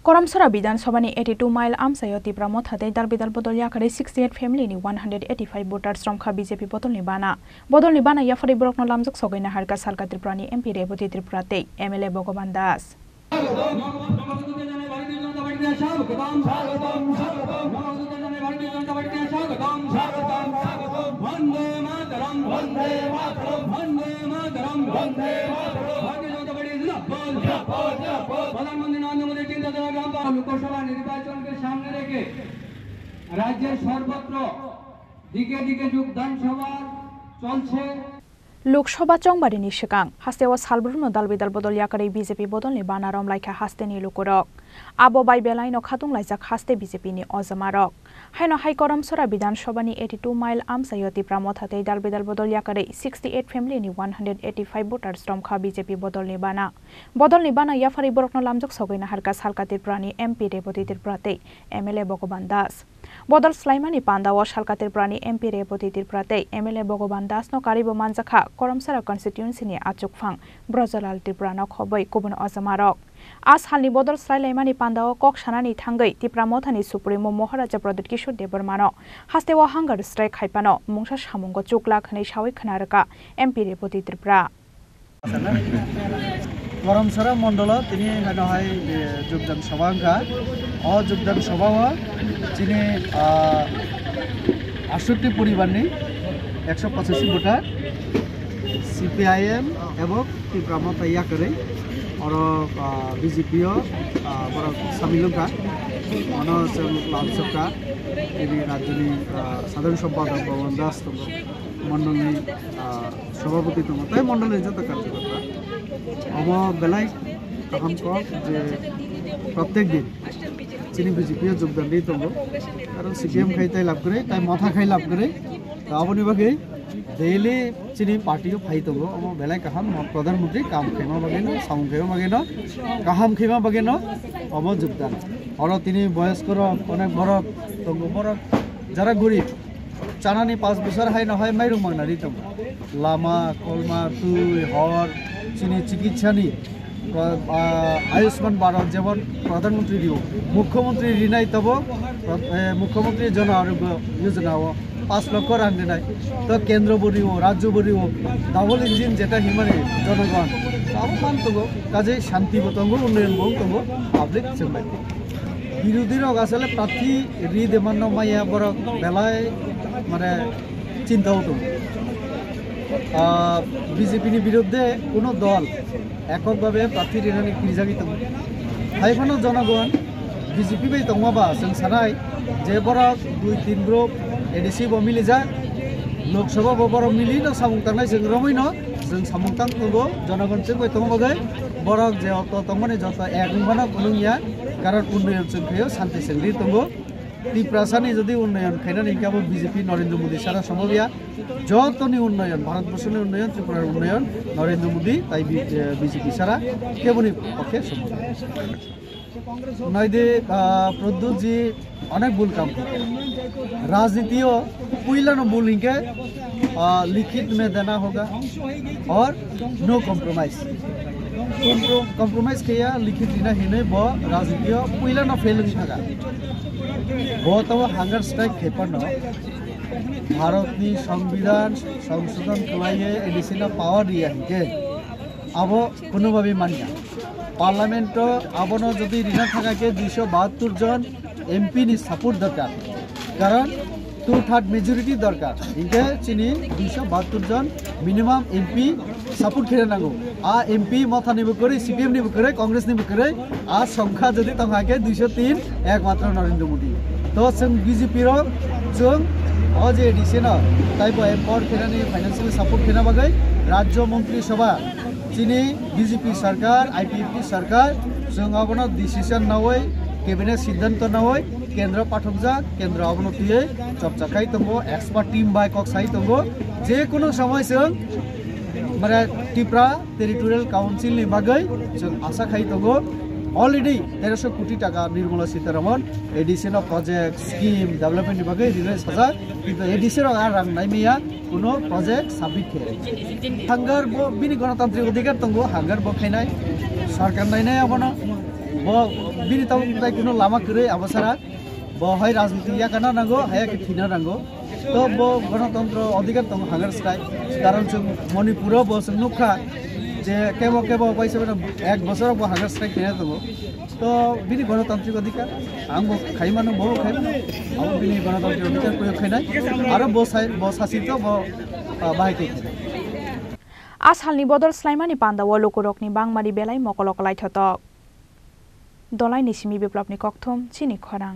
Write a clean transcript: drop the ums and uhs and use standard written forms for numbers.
Koramsara Bidansabani 82 mile Amsayo Tipra Mothate Darbidal Bodol Yakare 68 family ni 185 voters from BJP Bodol Nibana. Bodol Nibana Yafari Brokno Lamzuk Sogina Harka Salka Triprani MP Deputy Triprate MLA Bogoban Das. Lok Sabha নির্বাচনকে সামনে রেখে রাজ্যের সর্বত্র দিকে দিকে যোগদান সভা চলছে। লোকসভা চংবারিনি সিগাং হাস্তেও সালব্রুনো দালবিদাল বদল ইয়াকারে বিজেপি বদলনি বানারম লাইখা হাস্তেনি লুকুরক আবো বাই বেলাইনো খাতুং লাইজাক হাস্তে বিজেপি ni অজমারক হাইনো হাই করমসরা বিধানসভানি 82 মাইল আমসায়তি প্রামথাতে দালবিদাল বদল ইয়াকারে 68 ফ্যামিলি ni 185 ভোটার্স রমখা বিজেপি বদলনি বানা ইয়াফারি বরকনো লামজক সগৈনা হারকা সালকাতির প্রাণী এমপি রেপতিতির প্রাতে এমএলএ ভগবান দাস বদল স্লাইমানি পান্দাও সালকাতির প্রাণী এমপি রেপতিতির প্রাতে এমএলএ ভগবান দাস ন কারিব মানজাখা করমসরা কনস্টিটিউয়েন্সিনি আচুকফাং ব্রজলাল ত্রিপুরানো খবই কুবুন অজমারক আজ হালনি বদল স্লাইলাইমানি পান্দাও কক সানানি থাঙ্গৈ ত্রিপুরা মথানি সুপ্রিমো মহারাজা প্রদীপ কিশোর দেববর্মানো হাস্তেও হাঙ্গার স্ট্রাইক খাইপানো মুংসা সামুঙ্গ চুকলা খनै সাওই খনারকা এমপি রেপতি ত্রিপুরা করমসরা মন্ডল তিনি হয় যোগদান সভা যোগদান সভা তিনি 68 পরিবারনি 185 ভোটার সিপিআইএম এবং ত্রিপুরা মথা ইয়াকারে और बीजेपी सामिलुका लामसका राज्य साधारण सम्पादक भगवान दास दो मंडल सभापति दो तई मंडल जो कार्यकर्ता हम बेलाय कहम जे प्रत्येक दिन चीनी बीजेपी योगदान दी दो कारण सीपीएम खाई तई लाभ करे तई माथा खाई लाभ करे अपनी बागे डेली चीनी पार्टी फाई दो हम बेलाय कहम प्रधानमंत्री काम खेमा बागेनो साउंड खेमा बागेनो काहाम खेमा बागेनो हम योगदान और तीन बयस्कर अनेक बरक तंगो बरक जरा गरीब चानानी 5 बছর हाई नहाय माइरं मांगनानै दं लामा कलमा तुई हर चीनी चिकित्सानी आयुष्मान भारत जेमन प्रधानमंत्री दियो मुख्यमंत्री रिनाय तब मुख्यमंत्री जन आरोग्य योजना 5 লক্ষ রাং দেনায় তো কেন্দ্র বড়িও রাজ্য বড়িও ডাবল ইঞ্জিন যেটা হিমানে জনগণ আবহান তঙ্গ কাজে শান্তি বতঙ্গ উন্নয়ন বং তঙ্গ পাবলিক চেম্বার বিরোধীর আসলে প্রার্থী রি দেমান্য মাইয়া বড় বেলায় মানে চিন্তাও তো বিজেপির বিরুদ্ধে কোনো দল এককভাবে প্রার্থী রিনানি কিজাগি তঙ্গ হাইফানো জনগণ বিজেপি বাই তঙ্গবা जों सानाय जे बड़ 2-3 ग्रुप एडीसी बो मिली जा लोकसभा बो बड़ मिली न सामुंतांनाय जों रमैनो जों सामुंतां तंगो जनगण जों बै तंगो बागै बरक जे अत तंगने जत एकबाना कुनुया कारण उन्नयन जों खयो शांति सेंग्रि तंगो त्रिपुरासानि जदि उन्नयन खैनानि काबो बीजेपी नरेंद्र मोदी सारा सम्भवया जतनि उन्नयन भारतबर्षनि उन्नयन त्रिपुरार उन्नयन नरेंद्र मोदी ताई बीजेपी सारा केबनि पक्षे सम्भव नयदे प्रद्युत जी अनेक भूल काम राजनीति पहिला न भूल इनके लिखित में देना होगा और नो कॉम्प्रोमाइज किया लिखित दिना हिने ब राजनीति पहिला न फेल थाका ब तब हांगार स्ट्राइक खेपन भारतनि संविधान संशोधन खालाये एडिशनल पावर दिया हिके अब कोनोभाबे मानिया पार्लामेंट आबनो जदि रिना थाकाके 272 जन एमपी नि सपोर्ट दरकार कारण 2/3 मेजरिटी दरकार इनके चीनी 272 जन मिनिमाम एमपी सपोर्ट खेले नांगौ आ एमपी माथा निबो करे सीपीएम निबो करे कांग्रेस निबो करे आ संख्या जदि तंगाके 203 एकमात्र नरेंद्र मोदी तो जों बीजेपी रो जों आज एडिशन टाइप एम्पावर खेनानि फाइनेंशियल सपोर्ट खेना बागै राज्य मंत्री सभा चीनी बीजेपी सरकार आईपीएफटी सरकार जों आबनो डिसिजन नावै कैबिनेट सिद्धांत नावै केंद्र पाठकजा केंद्र अवनतियै चर्चाखाय तंगो एक्सपर्ट टीम बाय कक्साय तंगो जे कोनो समय जों माने त्रिपुरा टेरिटोरियल काउंसिल नि बागै जों आशा खाय तंगो अलरेडी 1300 कोटी टाका Nirmala Sitharaman additional project scheme development बागै रिलीज हजा किन्तु एडिशनल रां नायमिया कोनो प्रोजेक्ट साबमिट खे हांगार बो बिनि गणतान्त्रिक अधिकार तंगो हांगार बो खायनाय सरकार नायनाय आबनो bo bini tam tai kuno lama kure abasara bo hai rajniti ya kana nango haya ke thina nango to bo গণতন্ত্র অধিকার tong hunger strike karon chung Manipur bo chung nukha je kebo paise bena ek bosor bo hunger strike kene to তো বিনি গণতান্ত্রিক অধিকার আঙ্গ খাইমানো বড় খাইমানো আবার বিনি গণতান্ত্রিক অধিকার প্রয়োগ খাইনাই আর বসাসিত বাহাইতে আসালনি বদল স্লাইমানি পান্দাও লোকরকনি বাংমারি বেলাই মকলকলাই থতক দলাই নিসিমি বিপ্লবনি ককথম চিনি খরাং।